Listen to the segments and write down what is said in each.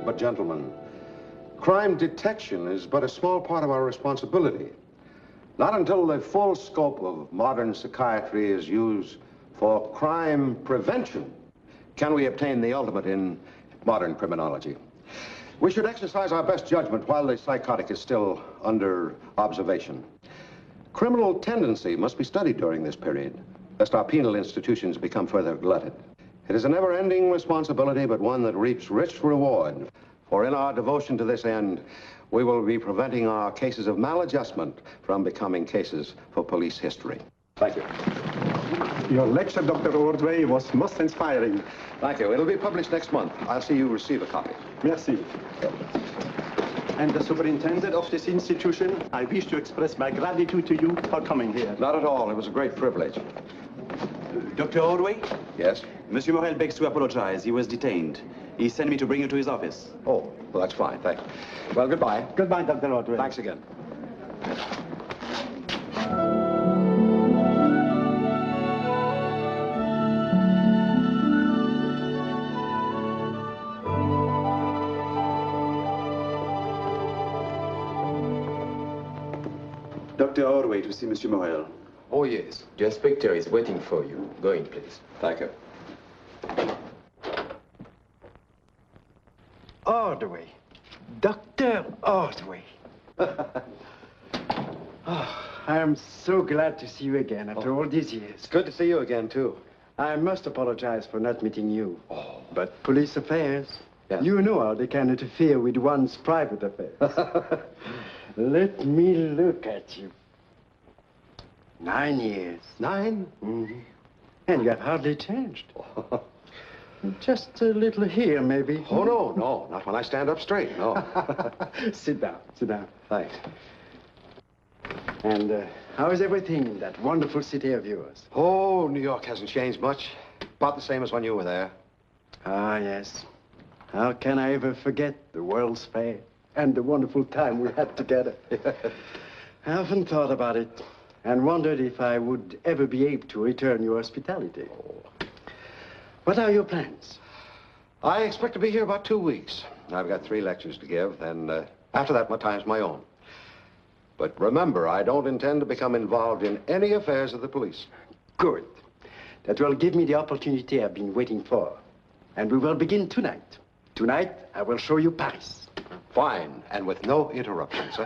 But, gentlemen, crime detection is but a small part of our responsibility. Not until the full scope of modern psychiatry is used for crime prevention can we obtain the ultimate in modern criminology. We should exercise our best judgment while the psychotic is still under observation. Criminal tendency must be studied during this period, lest our penal institutions become further glutted. It is a never-ending responsibility, but one that reaps rich reward. For in our devotion to this end, we will be preventing our cases of maladjustment from becoming cases for police history. Thank you. Your lecture, Dr. Ordway, was most inspiring. Thank you. It'll be published next month. I'll see you receive a copy. Merci. And the superintendent of this institution, I wish to express my gratitude to you for coming here. Not at all. It was a great privilege. Dr. Ordway? Yes? Monsieur Morel begs to apologize. He was detained. He sent me to bring you to his office. Oh, well, that's fine. Thank you. Well, goodbye. Goodbye, Dr. Ordway. Thanks again. Dr. Ordway to see Monsieur Morel. Oh, yes. The inspector is waiting for you. Go in, please. Thank you. Ordway. Dr. Ordway. I am so glad to see you again after all these years. It's good to see you again, too. I must apologize for not meeting you. Oh. But police affairs, Yes. you know how they can interfere with one's private affairs. Let me look at you. 9 years. 9? Mm-hmm. And you have hardly changed. Just a little here, maybe. Oh, no, not when I stand up straight, no. Sit down, sit down. Thanks. And how is everything in that wonderful city of yours? Oh, New York hasn't changed much. About the same as when you were there. Ah, yes. How can I ever forget the World's Fair and the wonderful time we had together? I often thought about it and wondered if I would ever be able to return your hospitality. What are your plans? I expect to be here about 2 weeks. I've got 3 lectures to give, and after that, my time's my own. But remember, I don't intend to become involved in any affairs of the police. Good. That will give me the opportunity I've been waiting for. And we will begin tonight. Tonight, I will show you Paris. Fine, and with no interruptions.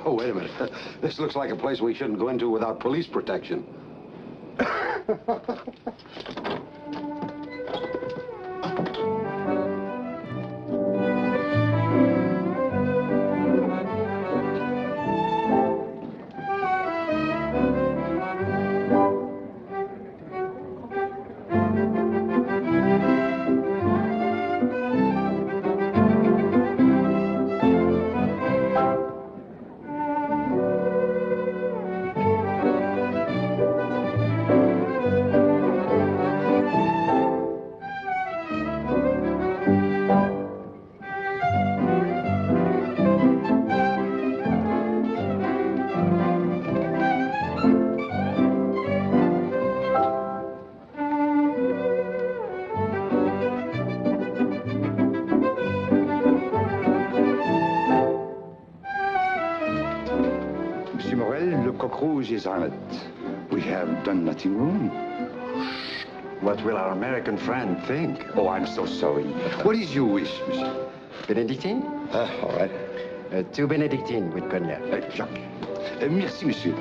Oh, wait a minute. This looks like a place we shouldn't go into without police protection. Monsieur Morel, le coq rouge is on it. We have done nothing wrong. What will our American friend think? Oh, I'm so sorry. What is your wish, monsieur? Benedictine? All right. 2 Benedictine with cognac. Jacques. Merci, monsieur.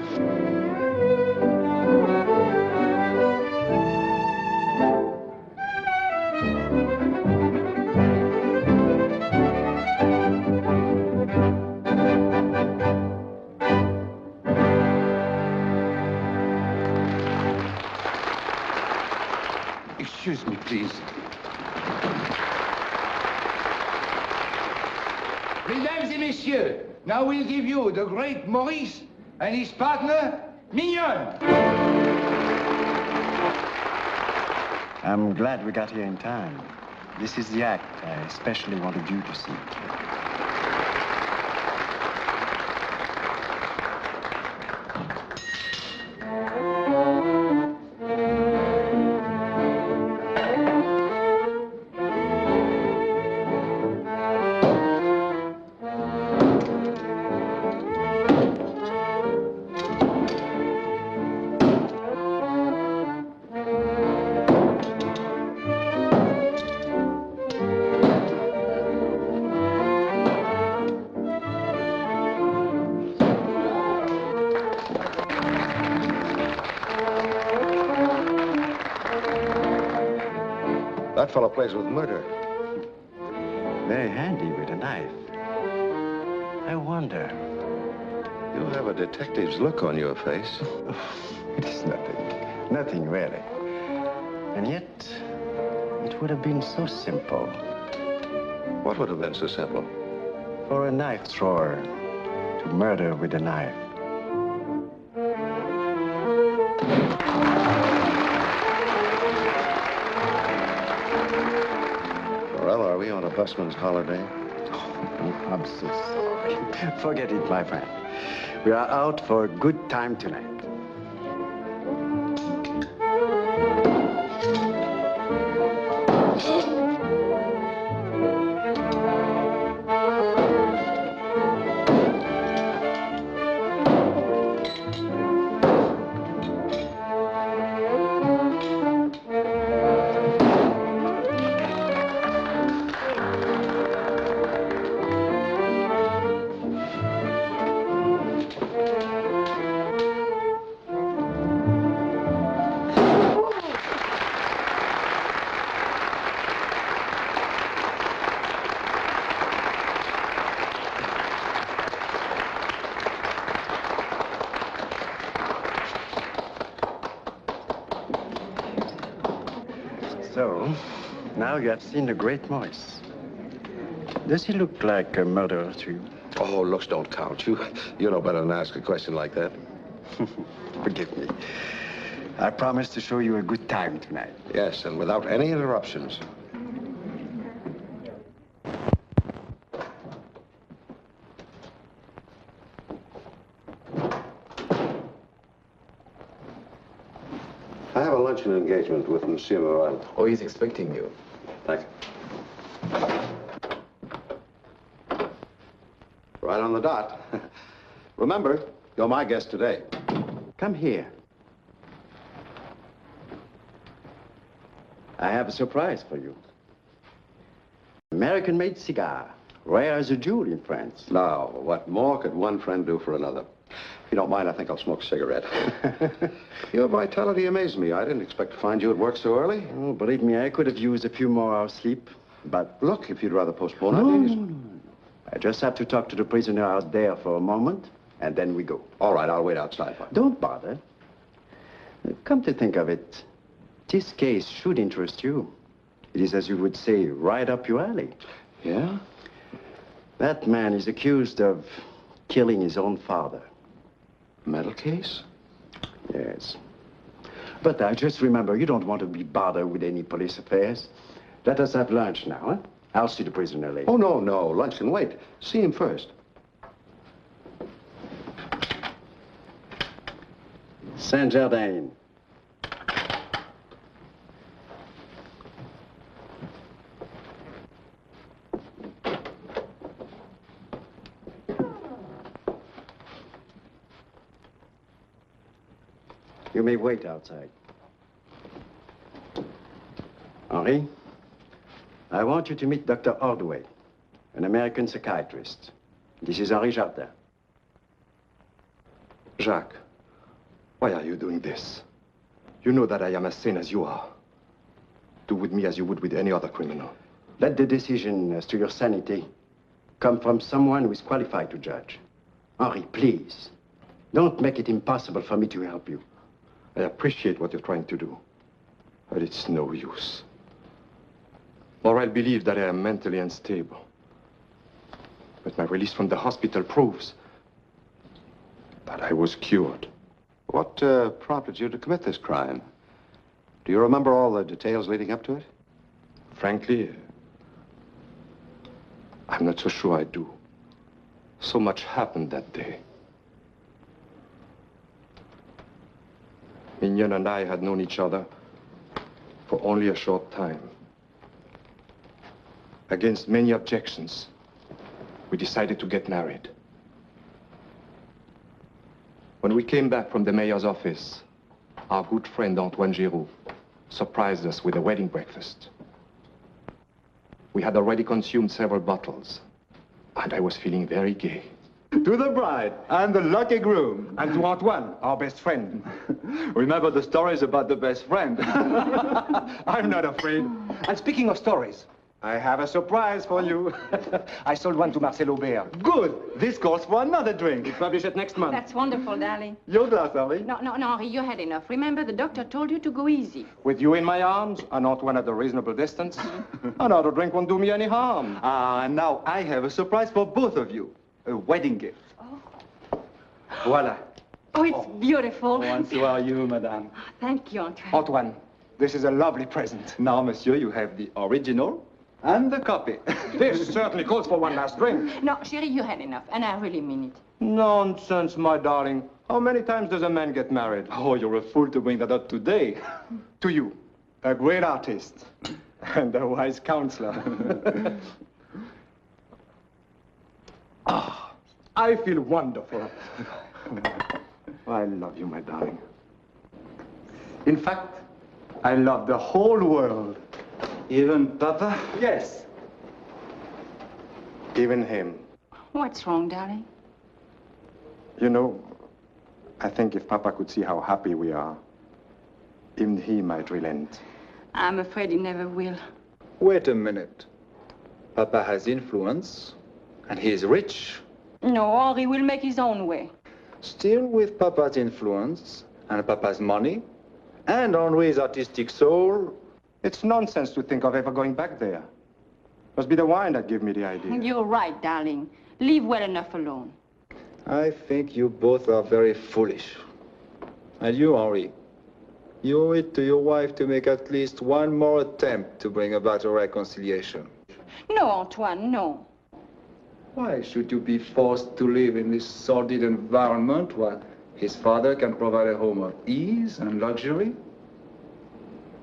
Excuse me, please. Mesdames et messieurs, now we'll give you the great Maurice and his partner, Mignon. I'm glad we got here in time. This is the act I especially wanted you to see. That fellow plays with murder. Very handy with a knife. I wonder. You have a detective's look on your face. It is nothing. Nothing, really. And yet, it would have been so simple What would have been so simple? for a knife thrower to murder with a knife. Well, are we on a busman's holiday? Oh, I'm so sorry. Forget it, my friend. We are out for a good time tonight. So, now you have seen the great Maurice. Does he look like a murderer to you? Oh, looks don't count. You know better than ask a question like that. Forgive me. I promise to show you a good time tonight. Yes, and without any interruptions. I have a luncheon engagement with Monsieur Morel. Oh, he's expecting you. Thanks. Right on the dot. Remember, you're my guest today. Come here. I have a surprise for you. American-made cigar. Rare as a jewel in France. Now, what more could one friend do for another? If you don't mind, I think I'll smoke a cigarette. Your vitality amazed me. I didn't expect to find you at work so early. Oh, believe me, I could have used a few more hours sleep. But Look, if you'd rather postpone it, I just have to talk to the prisoner out there for a moment, and then we go. All right, I'll wait outside. Don't bother. Come to think of it, this case should interest you. It is, as you would say, right up your alley. Yeah? That man is accused of killing his own father. Metal case? Yes. But now, just remember, you don't want to be bothered with any police affairs. Let us have lunch now, huh? I'll see the prisoner later. Oh, no. Lunch can wait. See him first. Saint-Jardin. You may wait outside. Henri, I want you to meet Dr. Ordway, an American psychiatrist. This is Henri Jardin. Jacques, why are you doing this? You know that I am as sane as you are. Do with me as you would with any other criminal. Let the decision as to your sanity come from someone who is qualified to judge. Henri, please, don't make it impossible for me to help you. I appreciate what you're trying to do, but it's no use. Morel believes that I am mentally unstable. But my release from the hospital proves that I was cured. What prompted you to commit this crime? Do you remember all the details leading up to it? Frankly, I'm not so sure I do. So much happened that day. Mignon and I had known each other for only a short time. Against many objections, we decided to get married. When we came back from the mayor's office, our good friend Antoine Giroux surprised us with a wedding breakfast. We had already consumed several bottles, and I was feeling very gay. To the bride and the lucky groom. And to Antoine, our best friend. Remember the stories about the best friend. I'm not afraid. And speaking of stories, I have a surprise for you. I sold one to Marcel Aubert. Good. This calls for another drink. We publish it next month. That's wonderful, darling. Your glass, Henri. No, Henri, you had enough. Remember, the doctor told you to go easy. With you in my arms, and Antoine at a reasonable distance, another drink won't do me any harm. And now I have a surprise for both of you. A wedding gift. Oh. Voila. Oh, it's beautiful. And so are you, madame. Oh, thank you, Antoine. Antoine, this is a lovely present. Now, monsieur, you have the original and the copy. This certainly calls for one last drink. No, chérie, you had enough, and I really mean it. Nonsense, my darling. How many times does a man get married? Oh, you're a fool to bring that up today. To you, a great artist and a wise counselor. I feel wonderful. I love you, my darling. In fact, I love the whole world. Even Papa? Yes. Even him. What's wrong, darling? You know, I think if Papa could see how happy we are, even he might relent. I'm afraid he never will. Wait a minute. Papa has influence, and he is rich. No, Henri will make his own way. Still, with Papa's influence, and Papa's money, and Henri's artistic soul, It's nonsense to think of ever going back there. Must be the wine that gave me the idea. You're right, darling. Leave well enough alone. I think you both are very foolish. And you, Henri, you owe it to your wife to make at least one more attempt to bring about a reconciliation. No, Antoine, no. Why should you be forced to live in this sordid environment while his father can provide a home of ease and luxury?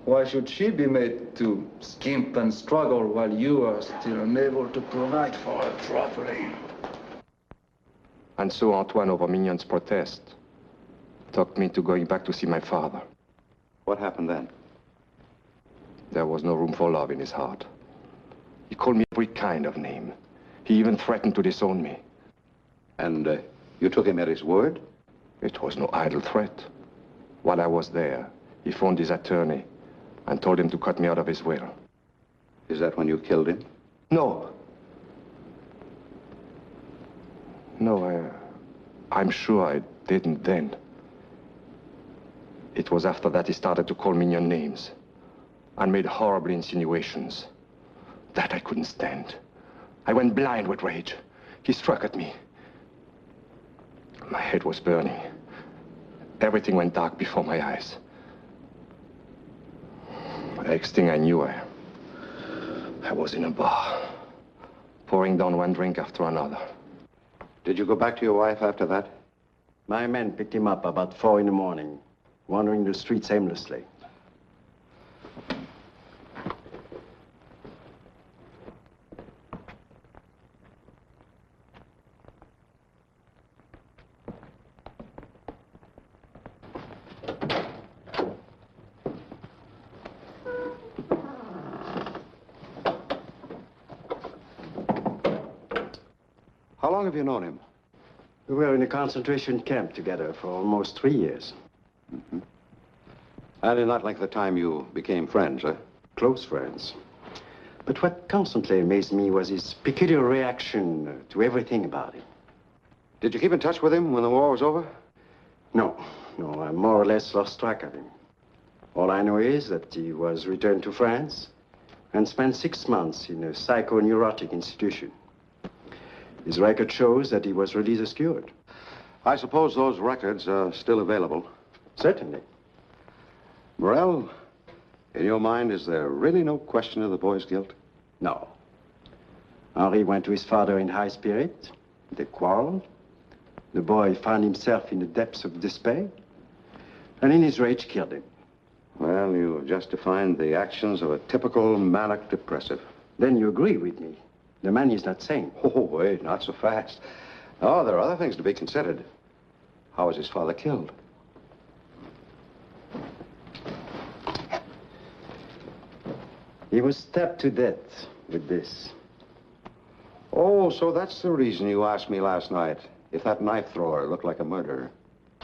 Why should she be made to skimp and struggle while you are still unable to provide for her properly? And so Antoine, over Mignon's protest, talked me into going back to see my father. What happened then? There was no room for love in his heart. He called me every kind of name. He even threatened to disown me. And you took him at his word? It was no idle threat. While I was there, he phoned his attorney and told him to cut me out of his will. Is that when you killed him? No. No, I'm sure I didn't then. It was after that he started to call Mignon names and made horrible insinuations. That I couldn't stand. I went blind with rage. He struck at me. My head was burning. Everything went dark before my eyes. The next thing I knew, I was in a bar, pouring down one drink after another. Did you go back to your wife after that? My men picked him up about 4 in the morning, wandering the streets aimlessly. How long have you known him? We were in a concentration camp together for almost 3 years. Mm-hmm. And in that length of time, you became friends, huh? Close friends. But what constantly amazed me was his peculiar reaction to everything about him. Did you keep in touch with him when the war was over? No, I more or less lost track of him. All I know is that he was returned to France and spent 6 months in a psychoneurotic institution. His record shows that he was released cured. I suppose those records are still available. Certainly. Morel, in your mind, is there really no question of the boy's guilt? No. Henri went to his father in high spirit. They quarreled. The boy found himself in the depths of despair, and in his rage killed him. Well, you just defined the actions of a typical manic depressive. Then you agree with me. The man is not sane. Oh, wait, not so fast. Oh, there are other things to be considered. How was his father killed? He was stabbed to death with this. Oh, so that's the reason you asked me last night if that knife thrower looked like a murderer.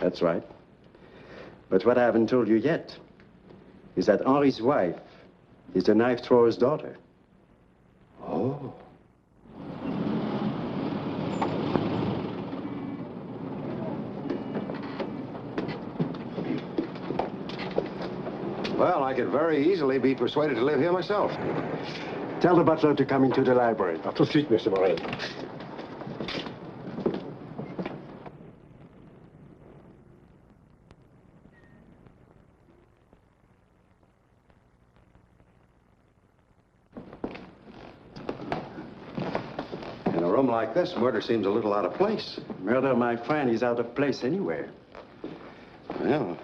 That's right. But what I haven't told you yet is that Henri's wife is the knife thrower's daughter. Oh. Well, I could very easily be persuaded to live here myself. Tell the butler to come into the library. À tout de suite, Monsieur Morel. In a room like this, murder seems a little out of place. Murder, my friend, is out of place anywhere. Well,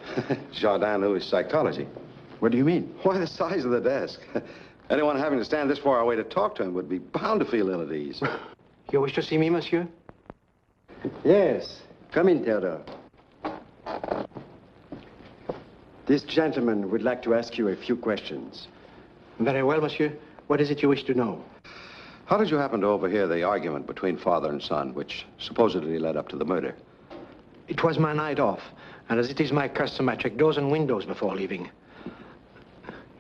Jardin knew his psychology. What do you mean? Why, the size of the desk. Anyone having to stand this far away to talk to him would be bound to feel ill at ease. You wish to see me, monsieur? Yes. Come in, Theodore. This gentleman would like to ask you a few questions. Very well, monsieur. What is it you wish to know? How did you happen to overhear the argument between father and son, which supposedly led up to the murder? It was my night off, and as it is my custom, I check doors and windows before leaving.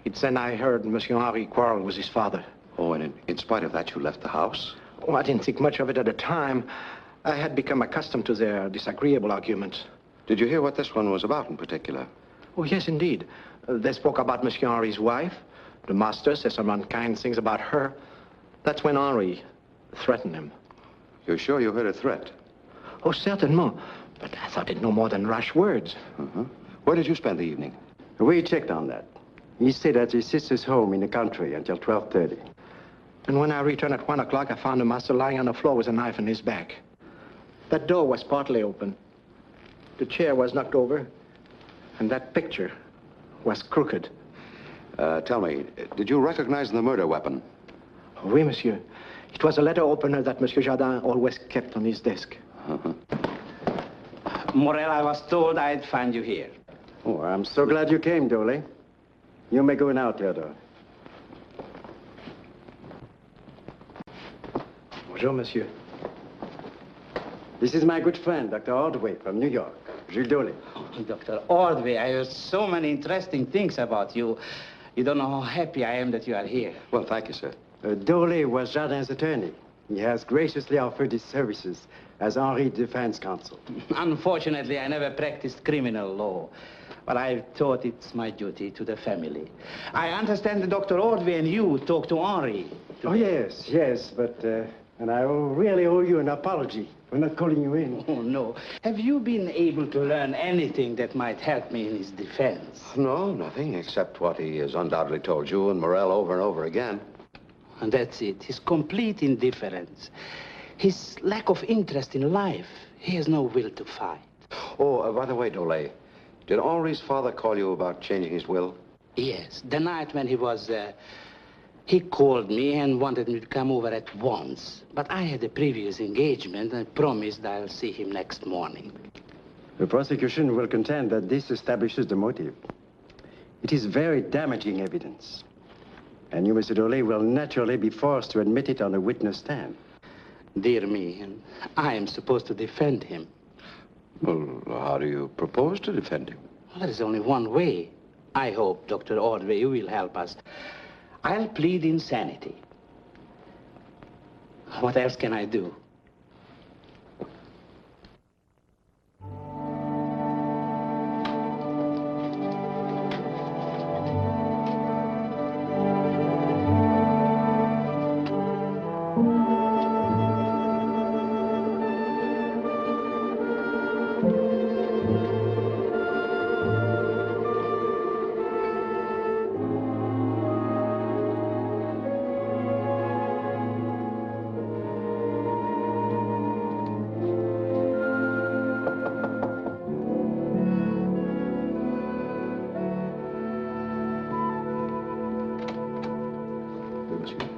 It's then I heard Monsieur Henri quarrel with his father. Oh, and in spite of that, you left the house? Oh, I didn't think much of it at the time. I had become accustomed to their disagreeable arguments. Did you hear what this one was about in particular? Oh, yes, indeed. They spoke about Monsieur Henri's wife. The master said some unkind things about her. That's when Henri threatened him. You're sure you heard a threat? Oh, certainement. But I thought it no more than rash words. Uh-huh. Where did you spend the evening? We checked on that. He stayed at his sister's home in the country until 12:30. And when I returned at 1 o'clock, I found the master lying on the floor with a knife in his back. That door was partly open. The chair was knocked over, and that picture was crooked. Tell me, did you recognize the murder weapon? Oui, monsieur. It was a letter opener that Monsieur Jardin always kept on his desk. Uh-huh. Morel, I was told I'd find you here. Oh, I'm so glad you came, Dole. You may go now, Theodore. Bonjour, monsieur. This is my good friend, Dr. Ordway from New York, Jules Dole. Oh, Dr. Ordway, I heard so many interesting things about you. You don't know how happy I am that you are here. Well, thank you, sir. Dole was Jardin's attorney. He has graciously offered his services as Henri defense counsel. Unfortunately, I never practiced criminal law, but I thought it's my duty to the family. I understand that Dr. Ordway and you talked to Henri. Oh, yes, but, and I really owe you an apology for not calling you in. Oh, no. Have you been able to learn anything that might help me in his defense? No, nothing, except what he has undoubtedly told you and Morel over and over again. And that's it, his complete indifference. His lack of interest in life. He has no will to fight. Oh, by the way, Dole, did Henri's father call you about changing his will? Yes, the night when he was there, he called me and wanted me to come over at once. But I had a previous engagement and promised I'll see him next morning. The prosecution will contend that this establishes the motive. It is very damaging evidence. And you, Mr. Dole, will naturally be forced to admit it on a witness stand. Dear me, and I am supposed to defend him. Well, how do you propose to defend him? Well, there is only one way. I hope, Dr. Ordway, you will help us. I'll plead insanity. What else can I do?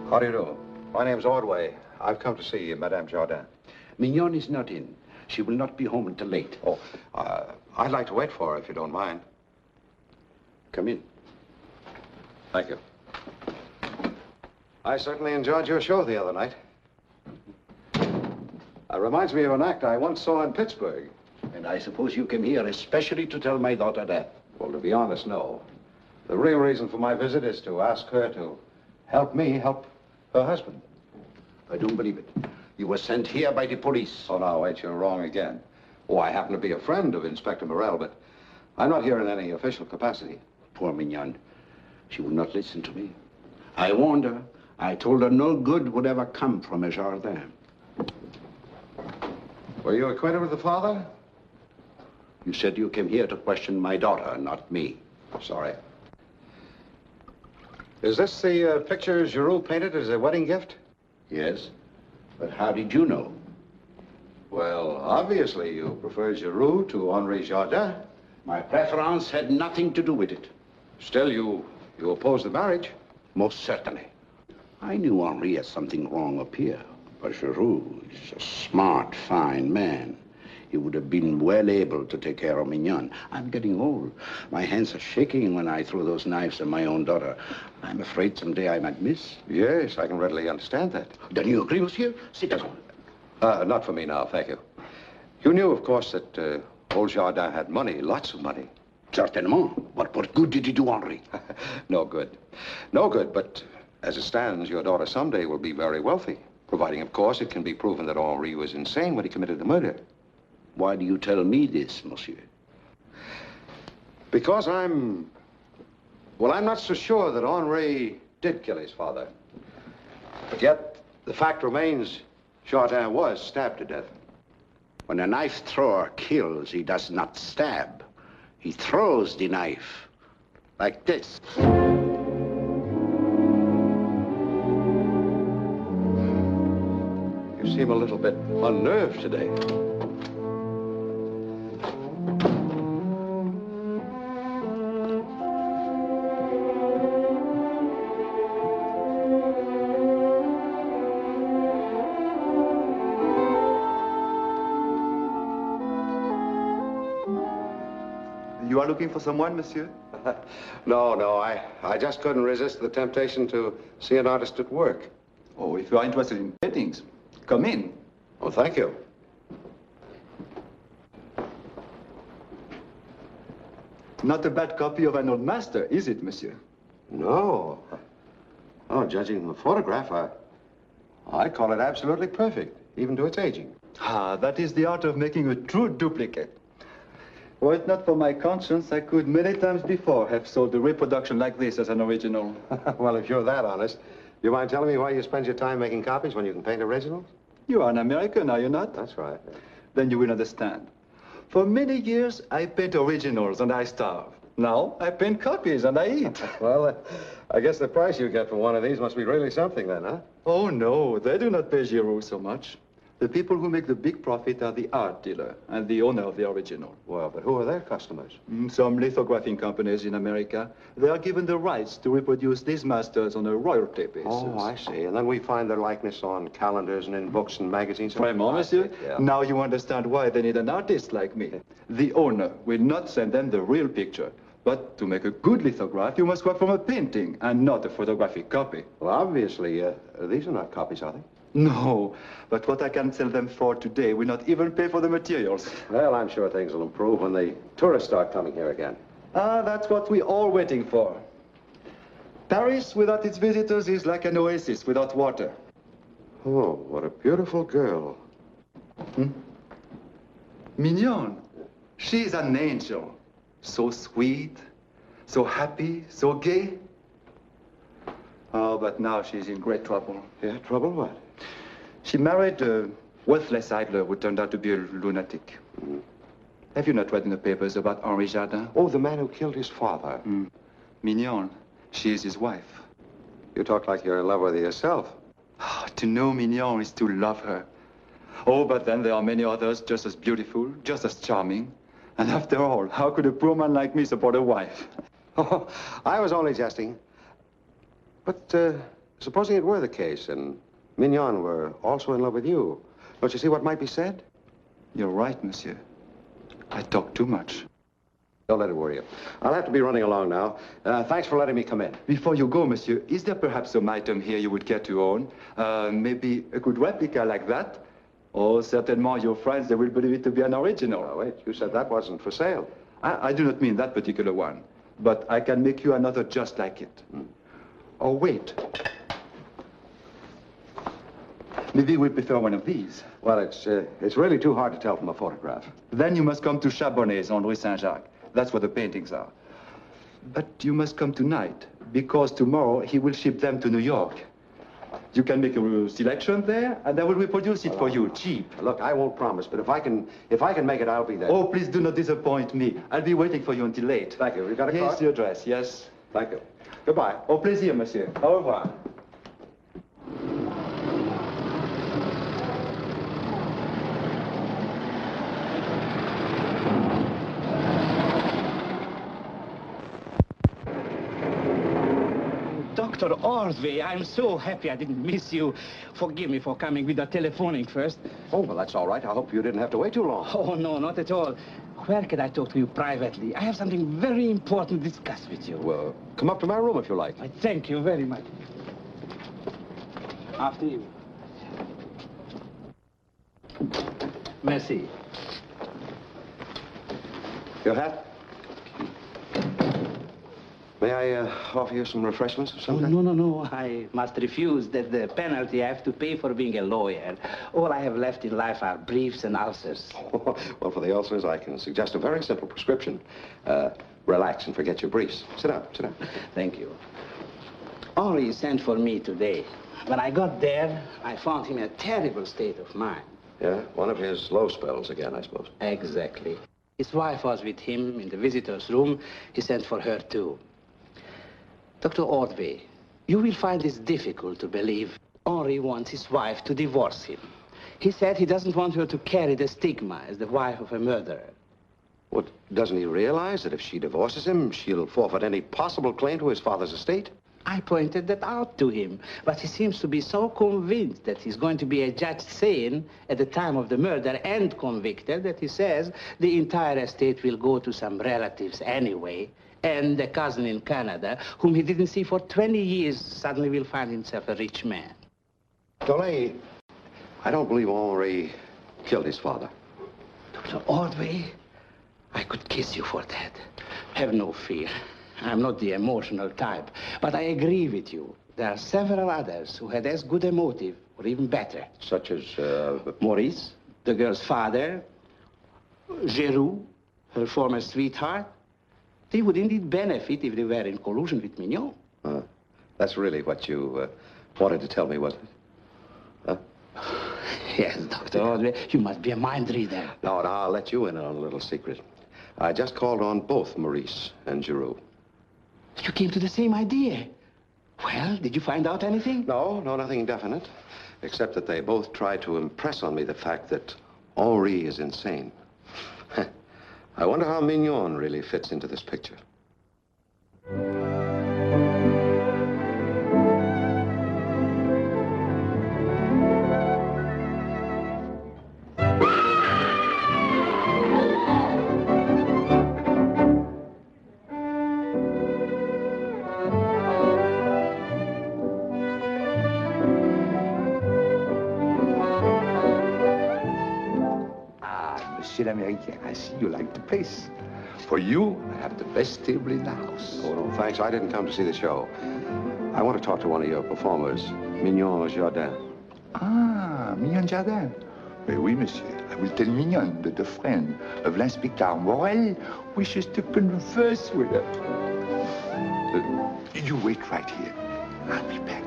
How do you do? My name's Ordway. I've come to see Madame Jardin. Mignon is not in. She will not be home until late. Oh, I'd like to wait for her, if you don't mind. Come in. Thank you. I certainly enjoyed your show the other night. Reminds me of an act I once saw in Pittsburgh. And I suppose you came here especially to tell my daughter that. Well, to be honest, no. The real reason for my visit is to ask her to help me help her husband. I don't believe it. You were sent here by the police. Oh, now, wait, you're wrong again. Oh, I happen to be a friend of Inspector Morel, but I'm not here in any official capacity. Poor Mignon. She would not listen to me. I warned her. I told her no good would ever come from a Jardin. Were you acquainted with the father? You said you came here to question my daughter, not me. Sorry. Is this the picture Giroux painted as a wedding gift? Yes. But how did you know? Well, obviously you prefer Giroux to Henri Jardin. My preference had nothing to do with it. Still, you oppose the marriage? Most certainly. I knew Henri had something wrong up here. But Giroux is a smart, fine man. He would have been well able to take care of Mignon. I'm getting old. My hands are shaking when I throw those knives at my own daughter. I'm afraid someday I might miss. Yes, I can readily understand that. Then you agree, monsieur? Sit down. Not for me now, thank you. You knew, of course, that old Jardin had money, lots of money. Certainement. But what good did he do, Henri? No good. No good, but as it stands, your daughter someday will be very wealthy. Providing, of course, it can be proven that Henri was insane when he committed the murder. Why do you tell me this, monsieur? Because I'm not so sure that Henri did kill his father. But yet, the fact remains, Jardin was stabbed to death. When a knife thrower kills, he does not stab. He throws the knife, like this. You seem a little bit unnerved today. You are looking for someone, monsieur? No, I just couldn't resist the temptation to see an artist at work. Oh, if you are interested in paintings, come in. Oh, thank you. Not a bad copy of an old master, is it, monsieur? No. Oh, judging from the photograph, I call it absolutely perfect, even to its aging. Ah, that is the art of making a true duplicate. Were it not for my conscience, I could many times before have sold a reproduction like this as an original. Well, if you're that honest, you mind telling me why you spend your time making copies when you can paint originals? You are an American, are you not? That's right. Then you will understand. For many years, I paint originals and I starve. Now, I paint copies and I eat. Well, I guess the price you get for one of these must be really something then, huh? Oh, no, they do not pay Giroux so much. The people who make the big profit are the art dealer and the owner of the original. Well, but who are their customers? Some lithographing companies in America. They are given the rights to reproduce these masters on a royalty basis. Oh, I see. And then we find their likeness on calendars and in books and magazines. Vraiment, monsieur? Yeah. Now you understand why they need an artist like me. The owner will not send them the real picture. But to make a good lithograph, you must work from a painting and not a photographic copy. Well, obviously, these are not copies, are they? No, but what I can sell them for today will not even pay for the materials. Well, I'm sure things will improve when the tourists start coming here again. Ah, that's what we're all waiting for. Paris without its visitors is like an oasis without water. Oh, what a beautiful girl. Mignon. She's an angel. So sweet, so happy, so gay. Oh, but now she's in great trouble. Yeah, trouble what? She married a worthless idler who turned out to be a lunatic. Have you not read in the papers about Henri Jardin? Oh, the man who killed his father. Mignon, she is his wife. You talk like you're in love with her yourself. To know Mignon is to love her. Oh, but then there are many others just as beautiful, just as charming. And after all, how could a poor man like me support a wife? Oh, I was only jesting. But supposing it were the case and Mignon were also in love with you, don't you see what might be said? You're right, monsieur. I talk too much. Don't let it worry you. I'll have to be running along now. Thanks for letting me come in. Before you go, monsieur, is there perhaps some item here you would care to own? Maybe a good replica like that? Oh, certainly your friends, they will believe it to be an original. Oh, wait, you said that wasn't for sale. I do not mean that particular one, but I can make you another just like it. Oh, wait. Maybe we prefer one of these. Well, it's really too hard to tell from a photograph. Then you must come to Chabonnet's on Rue Saint-Jacques. That's where the paintings are. But you must come tonight, because tomorrow he will ship them to New York. You can make a selection there, and I will reproduce it for you, cheap. Look, I won't promise, but if I can make it, I'll be there. Oh, please do not disappoint me. I'll be waiting for you until late. Thank you. You got a card? Here's your address, yes. Thank you. Goodbye. Au plaisir, monsieur. Au revoir. Dr. Ordway, I'm so happy I didn't miss you. Forgive me for coming without telephoning first. Oh, well, that's all right. I hope you didn't have to wait too long. Oh, no, not at all. Where can I talk to you privately? I have something very important to discuss with you. Well, come up to my room if you like. I thank you very much. After you. Merci. Your hat? May I offer you some refreshments of some kind? No. I must refuse. That's the penalty I have to pay for being a lawyer. All I have left in life are briefs and ulcers. Well, for the ulcers, I can suggest a very simple prescription. Relax and forget your briefs. Sit down, sit down. Thank you. Henri sent for me today. When I got there, I found him in a terrible state of mind. Yeah? One of his low spells again, I suppose. Exactly. His wife was with him in the visitor's room. He sent for her, too. Dr. Ordway, you will find this difficult to believe. Henri wants his wife to divorce him. He said he doesn't want her to carry the stigma as the wife of a murderer. What, doesn't he realize that if she divorces him, she'll forfeit any possible claim to his father's estate? I pointed that out to him, but he seems to be so convinced that he's going to be adjudged sane at the time of the murder and convicted that he says the entire estate will go to some relatives anyway. And a cousin in Canada, whom he didn't see for 20 years, suddenly will find himself a rich man. Dolly, I don't believe Henri killed his father. Dr. Ordway, I could kiss you for that. Have no fear. I'm not the emotional type, but I agree with you. There are several others who had as good a motive, or even better. Such as, Maurice, the girl's father, Giroux, her former sweetheart. They would indeed benefit if they were in collusion with Mignon. That's really what you wanted to tell me, was it? Huh? Yes, Dr. Ordway, you must be a mind reader. No, I'll let you in on a little secret. I just called on both Maurice and Giroux. You came to the same idea. Well, did you find out anything? No, nothing definite. Except that they both tried to impress on me the fact that Henri is insane. I wonder how Mignon really fits into this picture. Monsieur l'Américain, I see you like the place. For you, I have the best table in the house. Oh, no, thanks. I didn't come to see the show. I want to talk to one of your performers, Mignon Jardin. Ah, Mignon Jardin. Oui, monsieur. I will tell Mignon that a friend of l'Inspecteur Morel wishes to converse with her. You wait right here. I'll be back.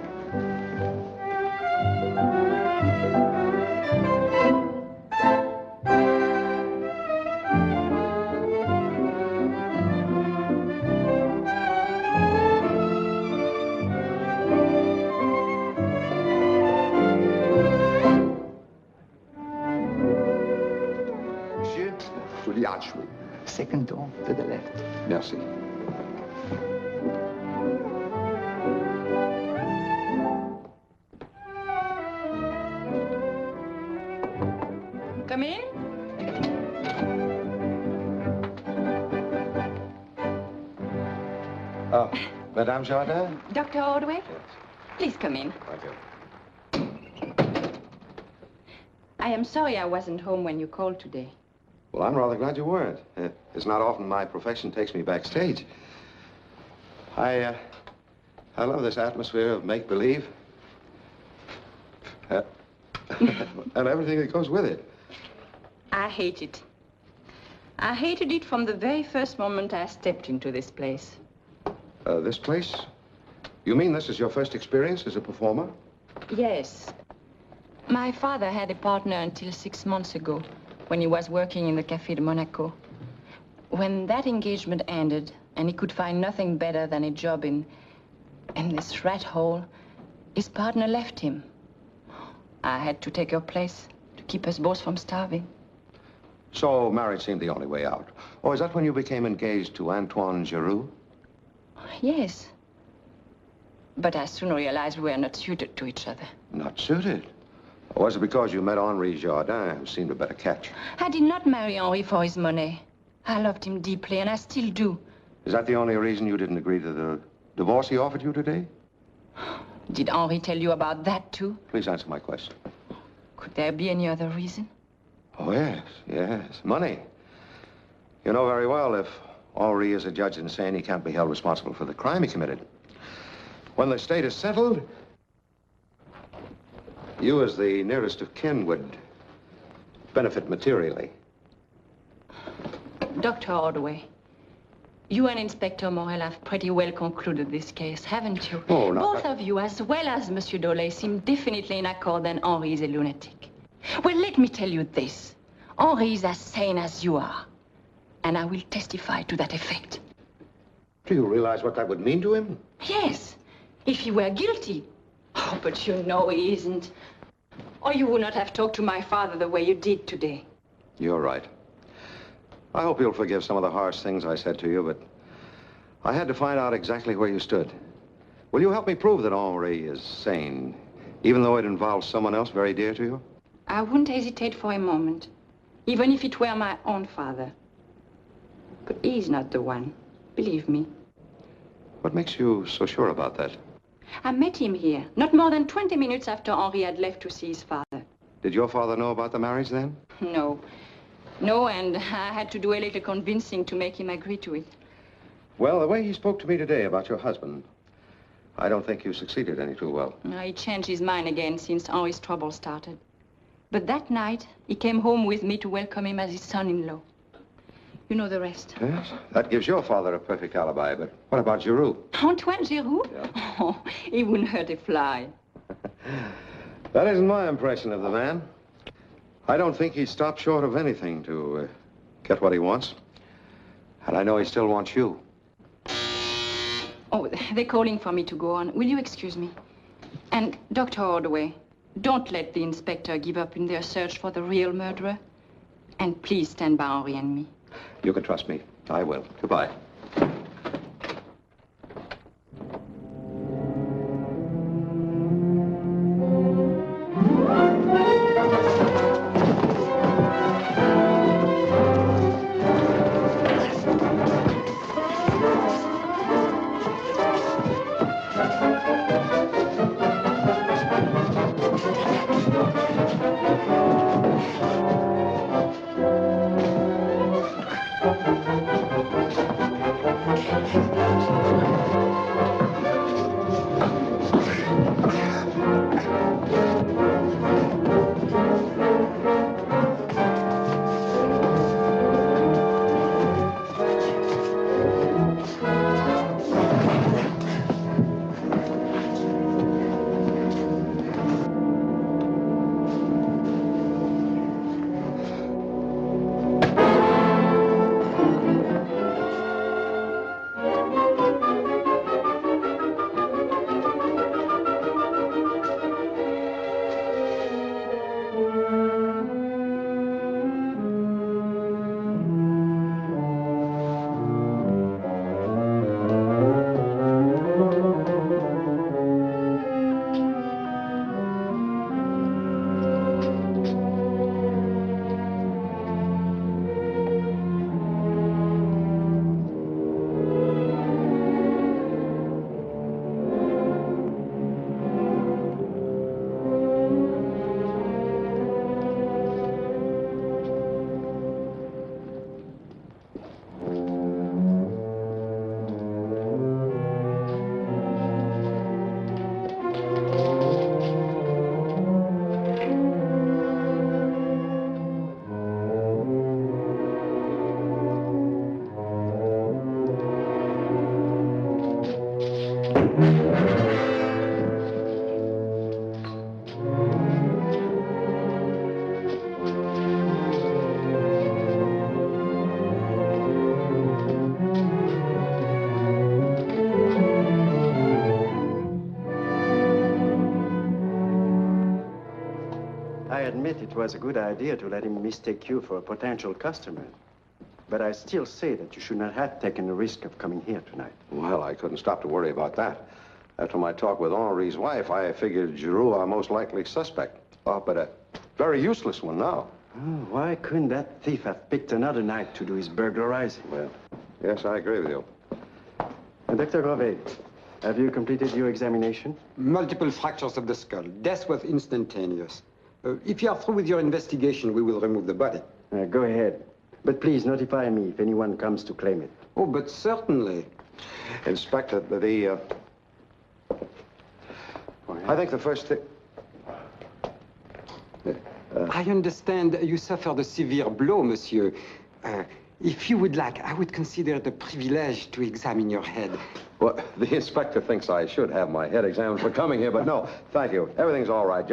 To the archway. Second door to the left. Merci. Come in. Oh, Madame Jardin? Dr. Ordway? Yes. Please come in. Thank you. I am sorry I wasn't home when you called today. Well, I'm rather glad you weren't. It's not often my profession takes me backstage. I love this atmosphere of make-believe. And everything that goes with it. I hate it. I hated it from the very first moment I stepped into this place. This place? You mean this is your first experience as a performer? Yes. My father had a partner until 6 months ago, when he was working in the Café de Monaco. When that engagement ended, and he could find nothing better than a job in this rat hole, his partner left him. I had to take her place to keep us both from starving. So marriage seemed the only way out. Or is that when you became engaged to Antoine Giroux? Yes. But I soon realized we were not suited to each other. Not suited? Or was it because you met Henri Jardin, who seemed a better catch? I did not marry Henri for his money. I loved him deeply, and I still do. Is that the only reason you didn't agree to the divorce he offered you today? Did Henri tell you about that, too? Please answer my question. Could there be any other reason? Oh, yes, yes. Money. You know very well if Henri is a judge insane, he can't be held responsible for the crime he committed. When the state is settled, you as the nearest of kin would benefit materially. Dr. Ordway, you and Inspector Morel have pretty well concluded this case, haven't you? Oh, no. Both of you, as well as Monsieur Dolay, seem definitely in accord that Henri is a lunatic. Well, let me tell you this. Henri is as sane as you are. And I will testify to that effect. Do you realize what that would mean to him? Yes, if he were guilty. Oh, but you know he isn't. Or you would not have talked to my father the way you did today. You're right. I hope you'll forgive some of the harsh things I said to you, but I had to find out exactly where you stood. Will you help me prove that Henri is sane, even though it involves someone else very dear to you? I wouldn't hesitate for a moment, even if it were my own father. But he's not the one, believe me. What makes you so sure about that? I met him here, not more than 20 minutes after Henri had left to see his father. Did your father know about the marriage then? No. No, and I had to do a little convincing to make him agree to it. Well, the way he spoke to me today about your husband, I don't think you succeeded any too well. He changed his mind again since Henri's trouble started. But that night, he came home with me to welcome him as his son-in-law. You know the rest. Yes, that gives your father a perfect alibi, but what about Giroux? Antoine Giroux? Yeah. Oh, he wouldn't hurt a fly. That isn't my impression of the man. I don't think he'd stop short of anything to get what he wants. And I know he still wants you. Oh, they're calling for me to go on. Will you excuse me? And Dr. Ordway, don't let the inspector give up in their search for the real murderer. And please stand by Henri and me. You can trust me. I will. Goodbye. I admit it was a good idea to let him mistake you for a potential customer. But I still say that you should not have taken the risk of coming here tonight. Well, I couldn't stop to worry about that. After my talk with Henri's wife, I figured Giroux our most likely suspect. Oh, but a very useless one now. Oh, why couldn't that thief have picked another night to do his burglarizing? Well, yes, I agree with you. Dr. Grove, have you completed your examination? Multiple fractures of the skull. Death was instantaneous. If you are through with your investigation, we will remove the body. Go ahead. But please notify me if anyone comes to claim it. Oh, but certainly. Inspector, I think the first thing... I understand you suffered a severe blow, monsieur. If you would like, I would consider it a privilege to examine your head. Well, the inspector thinks I should have my head examined for coming here, but no, thank you. Everything's all right.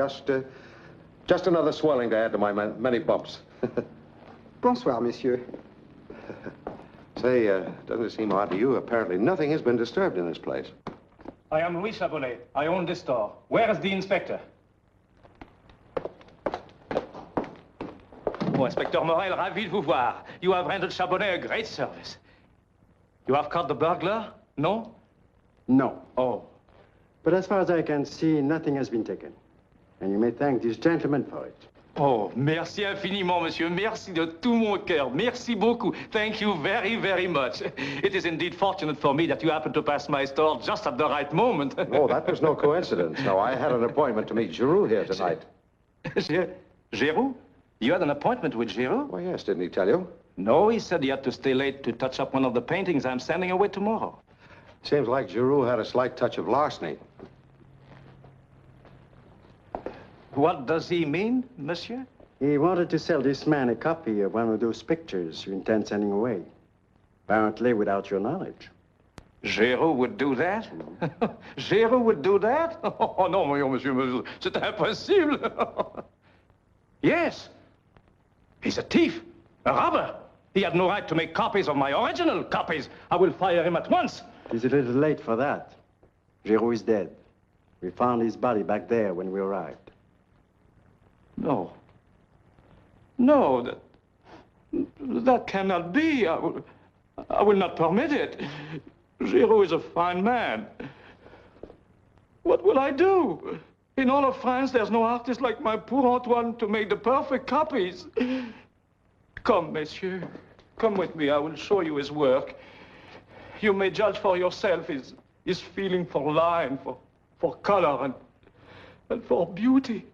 Just another swelling to add to my many bumps. Bonsoir, monsieur. Say, doesn't it seem odd to you? Apparently nothing has been disturbed in this place. I am Louis Chabonnet. I own this store. Where is the inspector? Oh, Inspector Morel, ravi de vous voir. You have rendered Chabonnet a great service. You have caught the burglar? No? No. Oh. But as far as I can see, nothing has been taken. And you may thank this gentleman for it. Oh, merci infiniment, monsieur. Merci de tout mon cœur. Merci beaucoup. Thank you very, very much. It is indeed fortunate for me that you happened to pass my store just at the right moment. Oh, that was no coincidence. No, I had an appointment to meet Giroux here tonight. Giroux? You had an appointment with Giroux? Well, yes, didn't he tell you? No, he said he had to stay late to touch up one of the paintings I'm sending away tomorrow. Seems like Giroux had a slight touch of larceny. What does he mean, monsieur? He wanted to sell this man a copy of one of those pictures you intend sending away. Apparently without your knowledge. Giroux would do that? Giroux would do that? Oh, non, monsieur, c'est impossible. Yes. He's a thief, a robber. He had no right to make copies of my original copies. I will fire him at once. It's a little late for that. Giroux is dead. We found his body back there when we arrived. No. No, that cannot be. I will not permit it. Giroux is a fine man. What will I do? In all of France, there's no artist like my poor Antoine to make the perfect copies. Come, monsieur. Come with me. I will show you his work. You may judge for yourself his feeling for line, for color, and for beauty.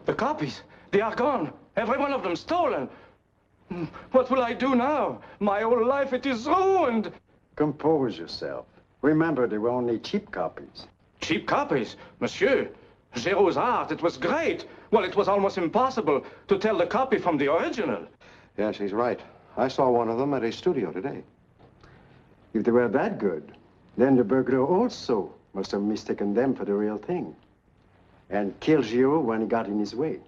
The copies, they are gone. Every one of them stolen. What will I do now? My whole life, it is ruined. Compose yourself. Remember, they were only cheap copies. Cheap copies? Monsieur, Giroux's art, it was great. Well, it was almost impossible to tell the copy from the original. Yes, he's right. I saw one of them at his studio today. If they were that good, then the burglar also must have mistaken them for the real thing. And killed Giroux when he got in his way.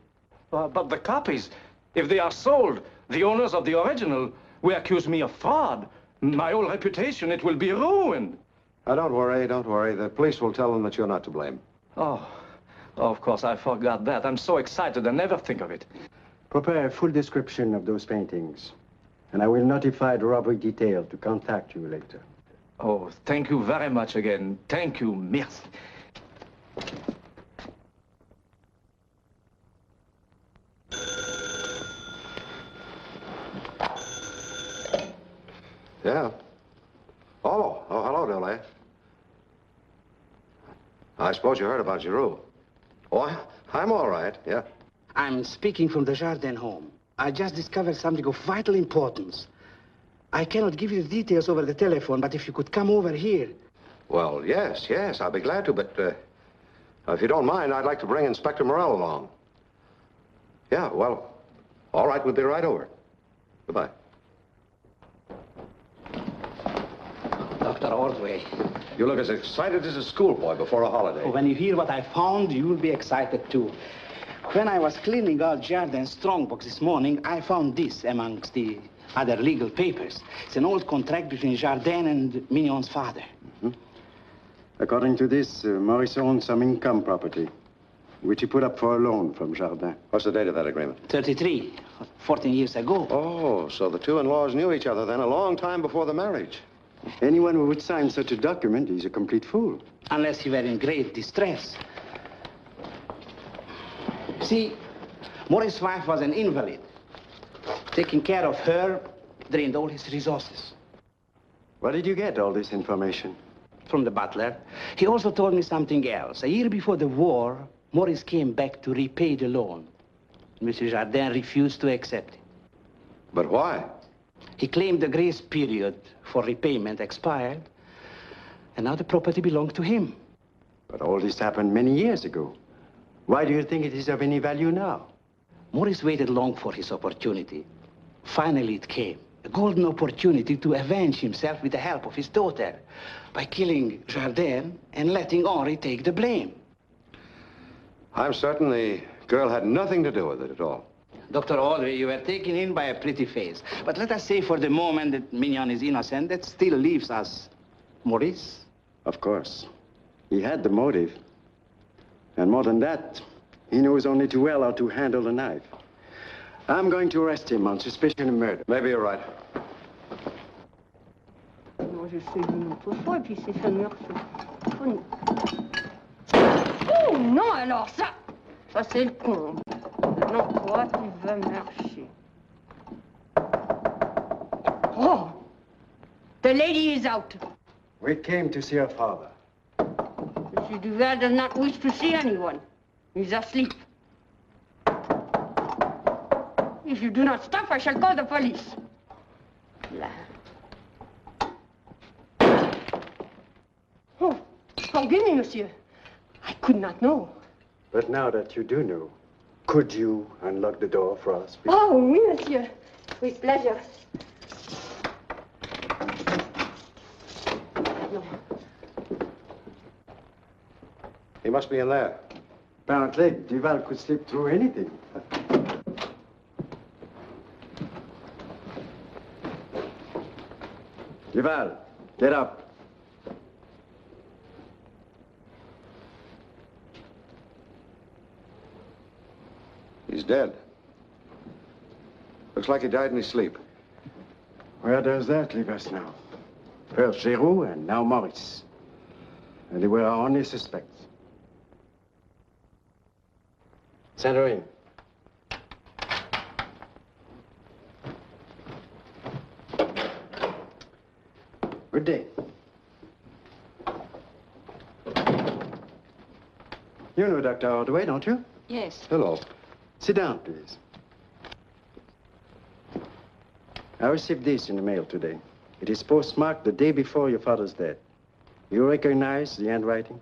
But the copies, if they are sold, the owners of the original will accuse me of fraud. My whole reputation, it will be ruined. Don't worry, don't worry. The police will tell them that you're not to blame. Oh, of course, I forgot that. I'm so excited, I never think of it. Prepare a full description of those paintings, and I will notify the robbery detail to contact you later. Oh, thank you very much again. Thank you, merci. Yeah. Oh, hello, Dole. I suppose you heard about Giroux. Oh, I'm all right, yeah. I'm speaking from the Jardin home. I just discovered something of vital importance. I cannot give you the details over the telephone, but if you could come over here. Well, yes, I'll be glad to, but if you don't mind, I'd like to bring Inspector Morel along. Yeah, well, all right, we'll be right over. Goodbye. Dr. Ordway. You look as excited as a schoolboy before a holiday. When you hear what I found, you'll be excited too. When I was cleaning out Jardin's strongbox this morning, I found this amongst the other legal papers. It's an old contract between Jardin and Mignon's father. According to this, Maurice owned some income property, which he put up for a loan from Jardin. What's the date of that agreement? 33, 14 years ago. Oh, so the two in-laws knew each other then a long time before the marriage. Anyone who would sign such a document is a complete fool. Unless he were in great distress. See, Maurice's wife was an invalid. Taking care of her drained all his resources. Where did you get all this information? From the butler. He also told me something else. A year before the war, Maurice came back to repay the loan. Monsieur Jardin refused to accept it. But why? He claimed the grace period for repayment expired, and now the property belonged to him. But all this happened many years ago. Why do you think it is of any value now? Maurice waited long for his opportunity. Finally it came. A golden opportunity to avenge himself with the help of his daughter by killing Jardin and letting Henri take the blame. I'm certain the girl had nothing to do with it at all. Dr. Audrey, you were taken in by a pretty face. But let us say for the moment that Mignon is innocent. That still leaves us Maurice. Of course. He had the motive. And more than that, he knows only too well how to handle the knife. I'm going to arrest him on suspicion of murder. Maybe you're right. Moi, je sais une autre fois, et puis c'est ça, Millerson. Oh non, alors ça c'est le comble. Non, toi, tu vas marcher. Oh, the lady is out. We came to see her father. Monsieur Duval does not wish to see anyone. He's asleep. If you do not stop, I shall call the police. Oh, forgive me, monsieur. I could not know. But now that you do know, could you unlock the door for us? Oh, oui, monsieur. With pleasure. No. He must be in there. Apparently, Duval could slip through anything. Duval, get up. He's dead. Looks like he died in his sleep. Where does that leave us now? First Giroux and now Maurice. And they were our only suspects. Send her in. Good day. You know Dr. Ordway, don't you? Yes. Hello. Sit down, please. I received this in the mail today. It is postmarked the day before your father's death. You recognize the handwriting?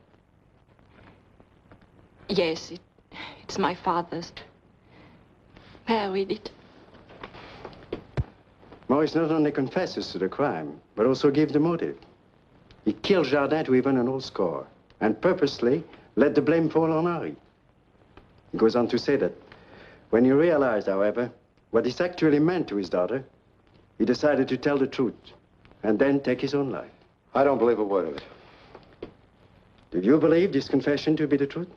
Yes, it's my father's. May I read it? Maurice not only confesses to the crime, but also gives the motive. He killed Jardin to even an old score, and purposely let the blame fall on Henri. He goes on to say that when he realized, however, what this actually meant to his daughter, he decided to tell the truth, and then take his own life. I don't believe a word of it. Do you believe this confession to be the truth?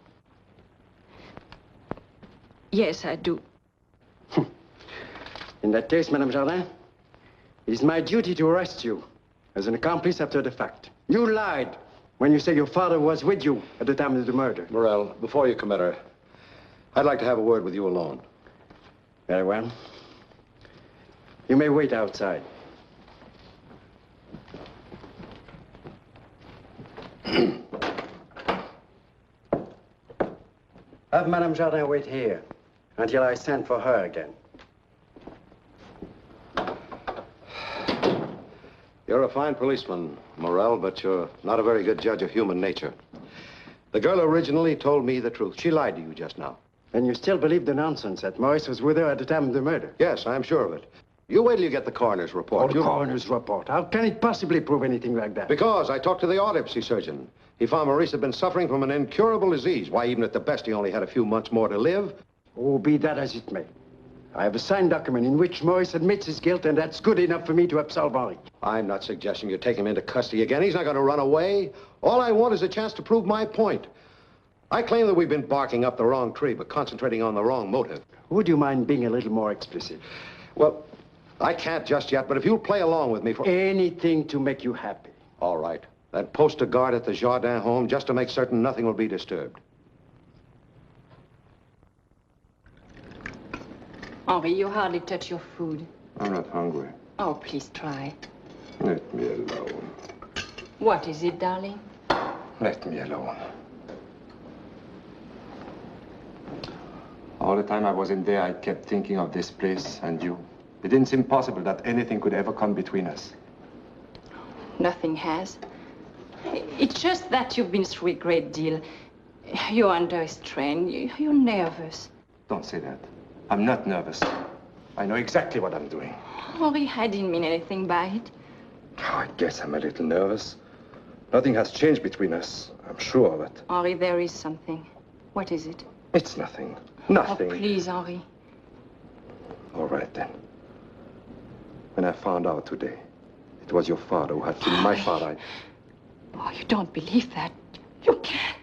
Yes, I do. In that case, Madame Jardin, it is my duty to arrest you as an accomplice after the fact. You lied when you say your father was with you at the time of the murder. Morel, before you commit her, I'd like to have a word with you alone. Very well. You may wait outside. Have Madame Jardin wait here until I send for her again. You're a fine policeman, Morel, but you're not a very good judge of human nature. The girl originally told me the truth. She lied to you just now. And you still believe the nonsense that Maurice was with her at the time of the murder? Yes, I'm sure of it. You wait till you get the coroner's report. The coroner's report? How can it possibly prove anything like that? Because I talked to the autopsy surgeon. He found Maurice had been suffering from an incurable disease. Why, even at the best, he only had a few months more to live. Oh, be that as it may. I have a signed document in which Maurice admits his guilt, and that's good enough for me to absolve Henri. I'm not suggesting you take him into custody again. He's not going to run away. All I want is a chance to prove my point. I claim that we've been barking up the wrong tree, but concentrating on the wrong motive. Would you mind being a little more explicit? Well, I can't just yet, but if you'll play along with me for... Anything to make you happy. All right. Then post a guard at the Jardin home just to make certain nothing will be disturbed. Henri, you hardly touch your food. I'm not hungry. Oh, please try. Let me alone. What is it, darling? Let me alone. All the time I was in there, I kept thinking of this place and you. It didn't seem possible that anything could ever come between us. Nothing has. It's just that you've been through a great deal. You're under a strain. You're nervous. Don't say that. I'm not nervous. I know exactly what I'm doing. Henri, I didn't mean anything by it. Oh, I guess I'm a little nervous. Nothing has changed between us, I'm sure of it. Henri, there is something. What is it? It's nothing. Nothing. Oh, please, Henri. All right, then. When I found out today, it was your father who had killed my father. Oh, you don't believe that. You can't.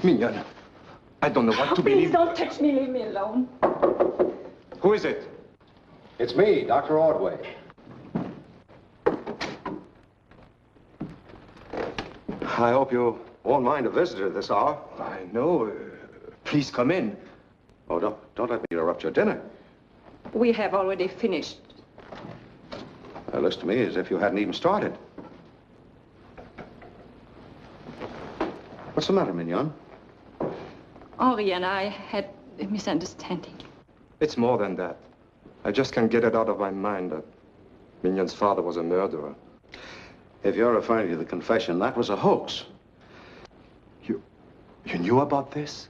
Mignon, I don't know what to believe. Please don't touch me. Leave me alone. Who is it? It's me, Dr. Ordway. I hope you won't mind a visitor this hour. I know. Please come in. Oh, don't let me interrupt your dinner. We have already finished. It looks to me as if you hadn't even started. What's the matter, Mignon? Henri and I had a misunderstanding. It's more than that. I just can't get it out of my mind that Mignon's father was a murderer. If you're referring to the confession, that was a hoax. You knew about this?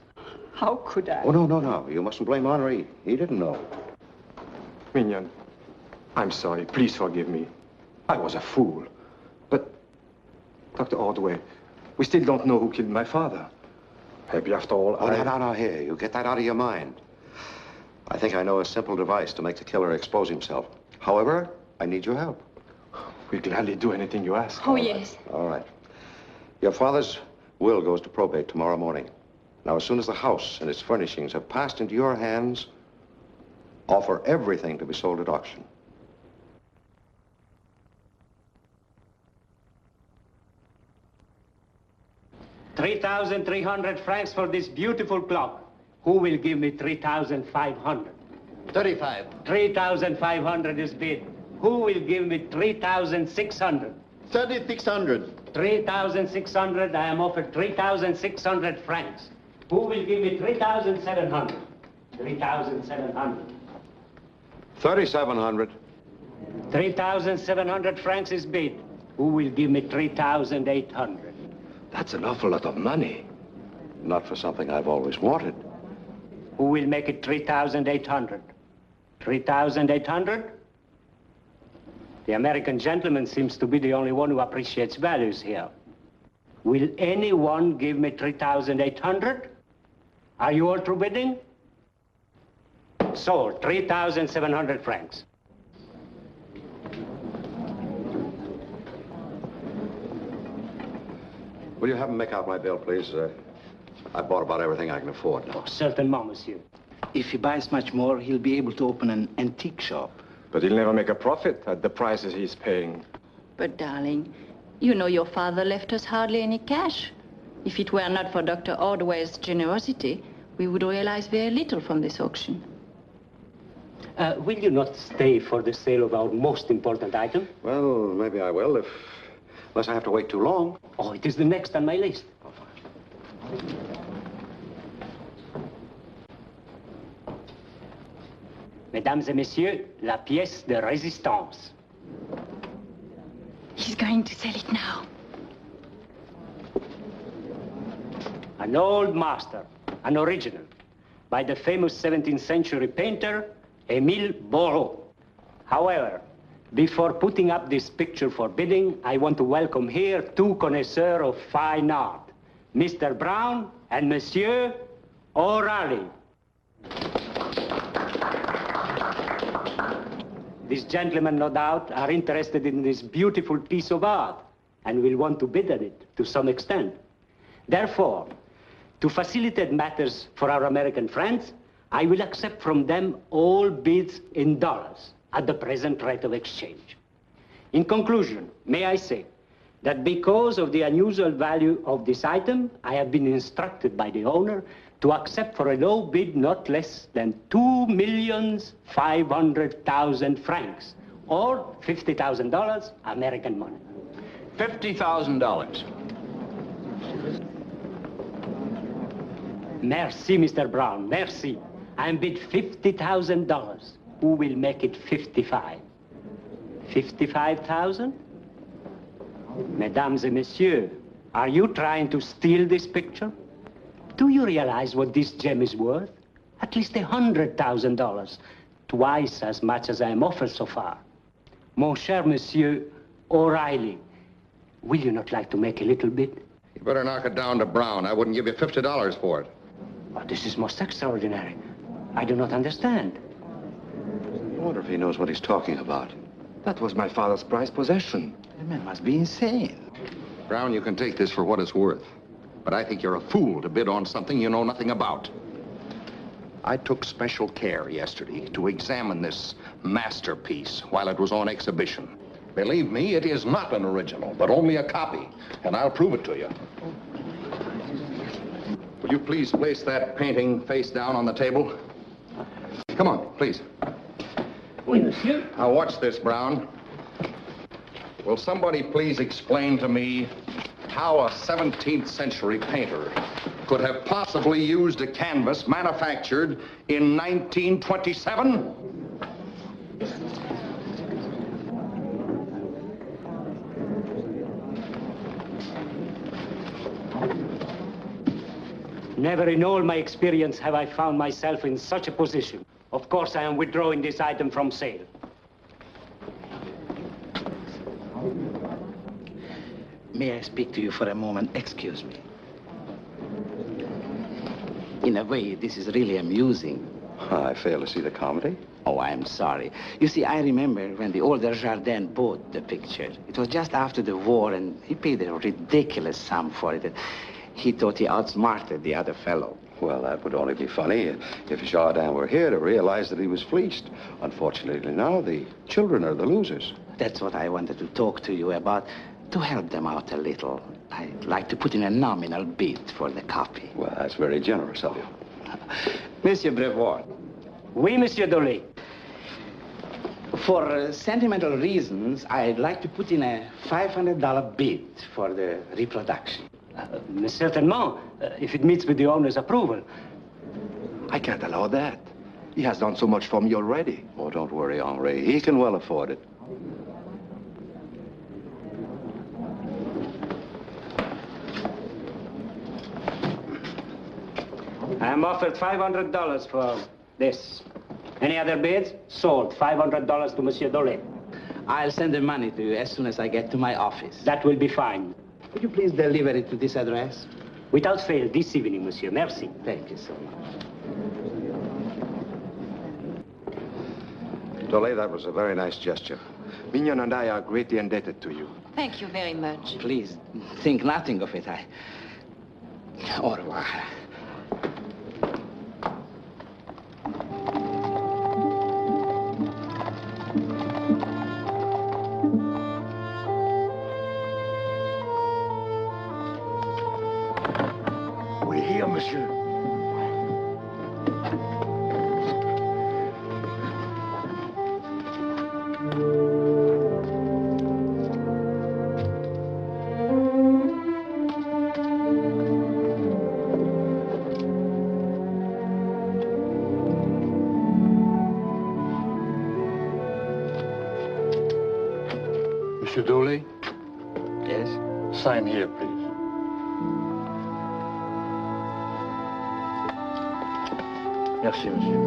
How could I? Oh, no. You mustn't blame Henri. He didn't know. Mignon, I'm sorry. Please forgive me. I was a fool. But, Dr. Ordway, we still don't know who killed my father. Maybe after all, Oh, no. Here, you get that out of your mind. I think I know a simple device to make the killer expose himself. However, I need your help. We'll gladly do anything you ask. Oh, yes. All right. Your father's will goes to probate tomorrow morning. Now, as soon as the house and its furnishings have passed into your hands, offer everything to be sold at auction. $3,300 francs for this beautiful clock. Who will give me 3,500? 35. 3,500 is bid. Who will give me 3,600? 3,600. 3,600. I am offered 3,600 francs. Who will give me 3,700? 3,700. 3,700. 3,700 francs is bid. Who will give me 3,800? That's an awful lot of money. Not for something I've always wanted. Who will make it 3,800? 3,800? The American gentleman seems to be the only one who appreciates values here. Will anyone give me 3,800? Are you all through bidding? Sold, 3,700 francs. Will you have him make out my bill, please? I bought about everything I can afford now. Oh, certainement, monsieur. If he buys much more, he'll be able to open an antique shop. But he'll never make a profit at the prices he's paying. But, darling, you know your father left us hardly any cash. If it were not for Dr. Ordway's generosity, we would realize very little from this auction. Will you not stay for the sale of our most important item? Well, maybe I will, unless I have to wait too long. Oh, it is the next on my list. Mesdames et messieurs, la pièce de résistance. He's going to sell it now. An old master, an original, by the famous 17th century painter, Émile Borot. However, before putting up this picture for bidding, I want to welcome here two connoisseurs of fine art, Mr. Brown and Monsieur O'Reilly. These gentlemen, no doubt, are interested in this beautiful piece of art and will want to bid on it to some extent. Therefore, to facilitate matters for our American friends, I will accept from them all bids in dollars at the present rate of exchange. In conclusion, may I say that because of the unusual value of this item, I have been instructed by the owner to accept for a low bid not less than 2,500,000 francs, or $50,000 American money. $50,000. Merci, Mr. Brown, merci. I bid $50,000. Who will make it 55? 55,000? Mesdames et messieurs, are you trying to steal this picture? Do you realize what this gem is worth? At least $100,000. Twice as much as I am offered so far. Mon cher Monsieur O'Reilly, will you not like to make a little bit? You better knock it down to Brown. I wouldn't give you $50 for it. Oh, this is most extraordinary. I do not understand. I wonder if he knows what he's talking about. That was my father's prized possession. The man must be insane. Brown, you can take this for what it's worth. But I think you're a fool to bid on something you know nothing about. I took special care yesterday to examine this masterpiece while it was on exhibition. Believe me, it is not an original, but only a copy, and I'll prove it to you. Will you please place that painting face down on the table? Come on, please. Oui, monsieur. Now watch this, Brown. Will somebody please explain to me how a 17th century painter could have possibly used a canvas manufactured in 1927? Never in all my experience have I found myself in such a position. Of course, I am withdrawing this item from sale. May I speak to you for a moment? Excuse me. In a way, this is really amusing. I fail to see the comedy. Oh, I'm sorry. You see, I remember when the older Jardin bought the picture. It was just after the war, and he paid a ridiculous sum for it. He thought he outsmarted the other fellow. Well, that would only be funny if Jardin were here to realize that he was fleeced. Unfortunately, now the children are the losers. That's what I wanted to talk to you about, to help them out a little. I'd like to put in a nominal bid for the copy. Well, that's very generous of you. Monsieur Brevoort. Oui, Monsieur Dolé. For sentimental reasons, I'd like to put in a $500 bid for the reproduction. Certainement, if it meets with the owner's approval. I can't allow that. He has done so much for me already. Oh, don't worry, Henri. He can well afford it. I am offered $500 for this. Any other bids? Sold. $500 to Monsieur Dolé. I'll send the money to you as soon as I get to my office. That will be fine. Would you please deliver it to this address? Without fail, this evening, monsieur. Merci. Thank you so much. Dolé, that was a very nice gesture. Mignon and I are greatly indebted to you. Thank you very much. Please, think nothing of it. Au revoir. Monsieur. Monsieur Dolé? Yes? Sign here, please. Merci, monsieur.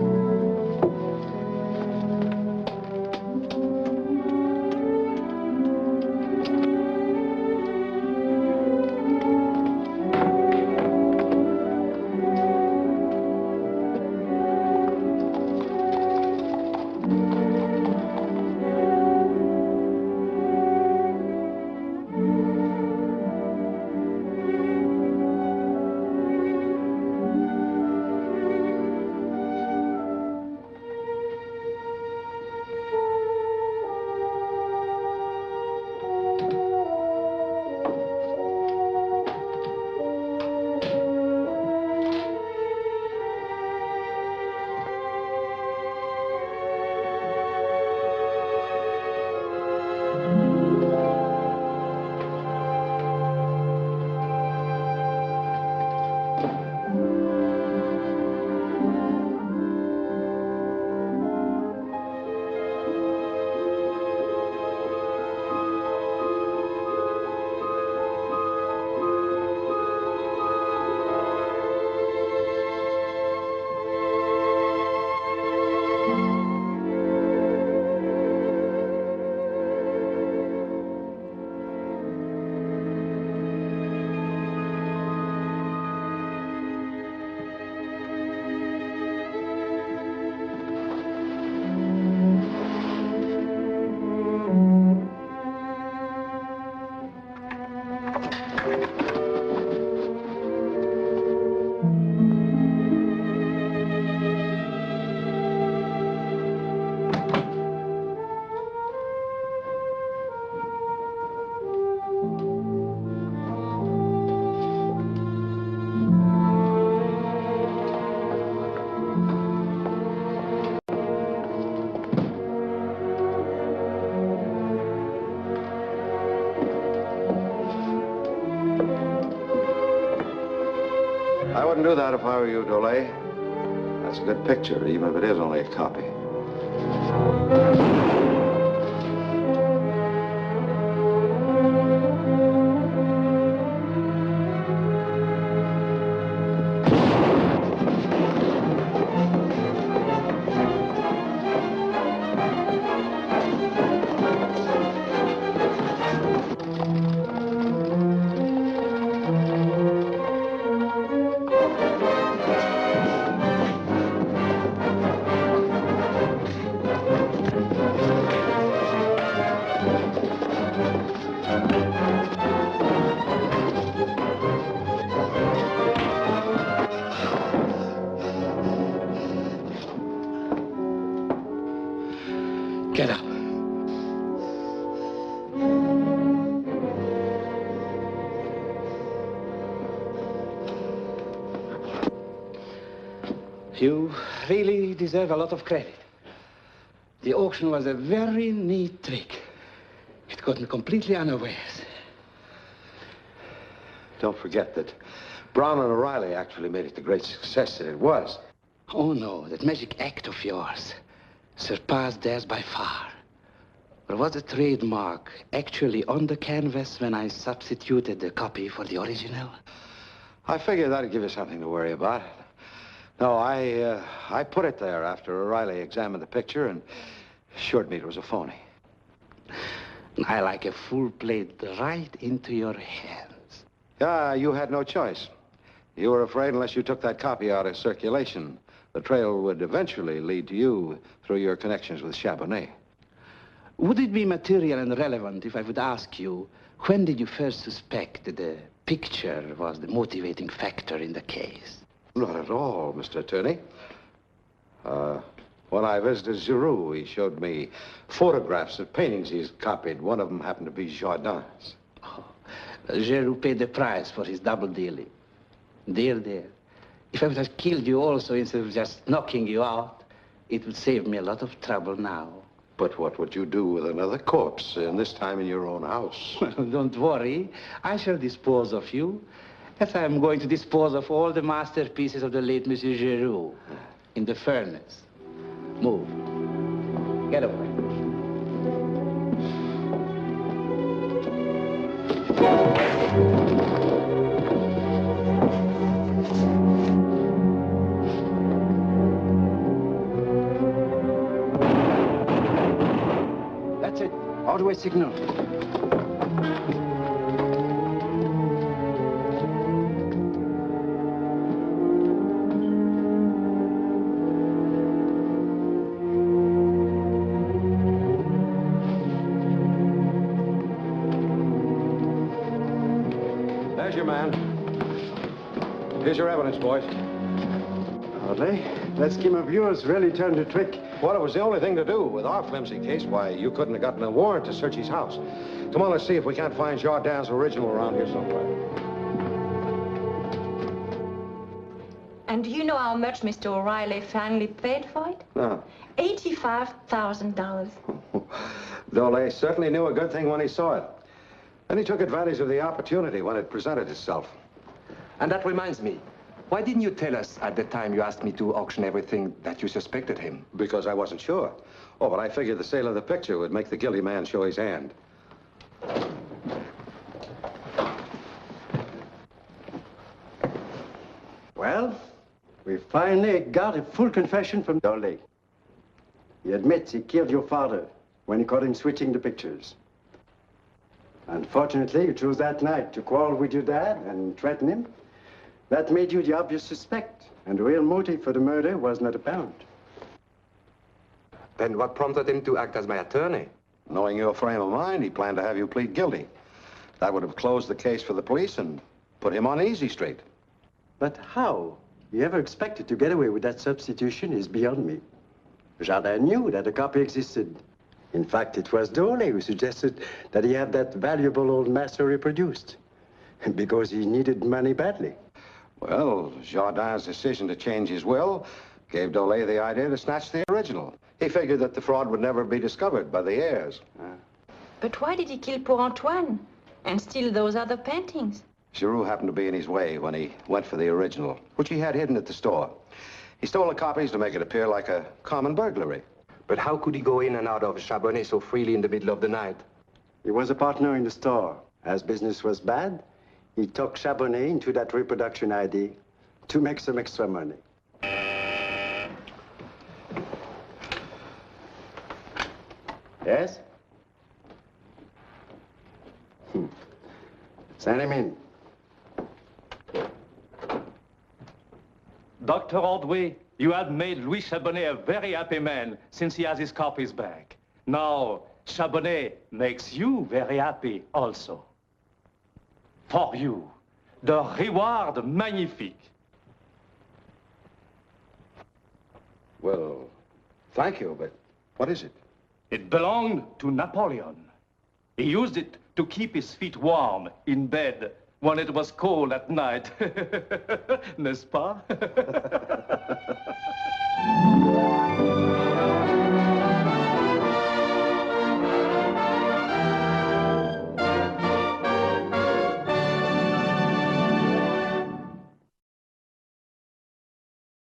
do that if I were you, Dole. That's a good picture, even if it is only a copy. Get up. You really deserve a lot of credit. The auction was a very neat trick. It got me completely unawares. Don't forget that Brown and O'Reilly actually made it the great success that it was. Oh, no, that magic act of yours surpassed theirs by far. There was a trademark actually on the canvas when I substituted the copy for the original. I figured that'd give you something to worry about. No, I put it there after O'Reilly examined the picture and assured me it was a phony. I like a full plate right into your hands. Yeah, you had no choice. You were afraid unless you took that copy out of circulation, the trail would eventually lead to you through your connections with Chabonnet. Would it be material and relevant if I would ask you, when did you first suspect that the picture was the motivating factor in the case? Not at all, Mr. Attorney. When I visited Giroux, he showed me photographs of paintings he's copied. One of them happened to be Jardin's. Oh, Giroux paid the price for his double dealing. Dear, if I would have killed you also instead of just knocking you out, it would save me a lot of trouble now. But what would you do with another corpse, and this time in your own house? Well, don't worry. I shall dispose of you, as I am going to dispose of all the masterpieces of the late Monsieur Giroux in the furnace. Move. Get away. That's it. All-the-way signal. There's your man. Here's your evidence, boys. Hardly. That scheme of yours really turned a trick. Well, it was the only thing to do. With our flimsy case, why, you couldn't have gotten a warrant to search his house. Come on, let's see if we can't find Jardin's original around here somewhere. And do you know how much Mr. O'Reilly finally paid for it? No. $85,000. Dole certainly knew a good thing when he saw it. And he took advantage of the opportunity when it presented itself. And that reminds me, why didn't you tell us at the time you asked me to auction everything that you suspected him? Because I wasn't sure. Oh, but I figured the sale of the picture would make the guilty man show his hand. Well, we finally got a full confession from Dole. He admits he killed your father when he caught him switching the pictures. Unfortunately, you chose that night to quarrel with your dad and threaten him. That made you the obvious suspect, and the real motive for the murder was not apparent. Then what prompted him to act as my attorney? Knowing your frame of mind, he planned to have you plead guilty. That would have closed the case for the police and put him on easy street. But how he ever expected to get away with that substitution is beyond me. Jardin knew that a copy existed. In fact, it was Dole who suggested that he have that valuable old master reproduced, because he needed money badly. Well, Jardin's decision to change his will gave Dole the idea to snatch the original. He figured that the fraud would never be discovered by the heirs. But why did he kill poor Antoine and steal those other paintings? Giroux happened to be in his way when he went for the original, which he had hidden at the store. He stole the copies to make it appear like a common burglary. But how could he go in and out of Chabonnet so freely in the middle of the night? He was a partner in the store. As business was bad, he took Chabonnet into that reproduction ID to make some extra money. Yes? Send him in. Dr. Ordway, you have made Louis Chabonnet a very happy man since he has his copies back. Now, Chabonnet makes you very happy also. For you, the reward magnifique. Well, thank you, but what is it? It belonged to Napoleon. He used it to keep his feet warm in bed when it was cold at night. N'est-ce pas?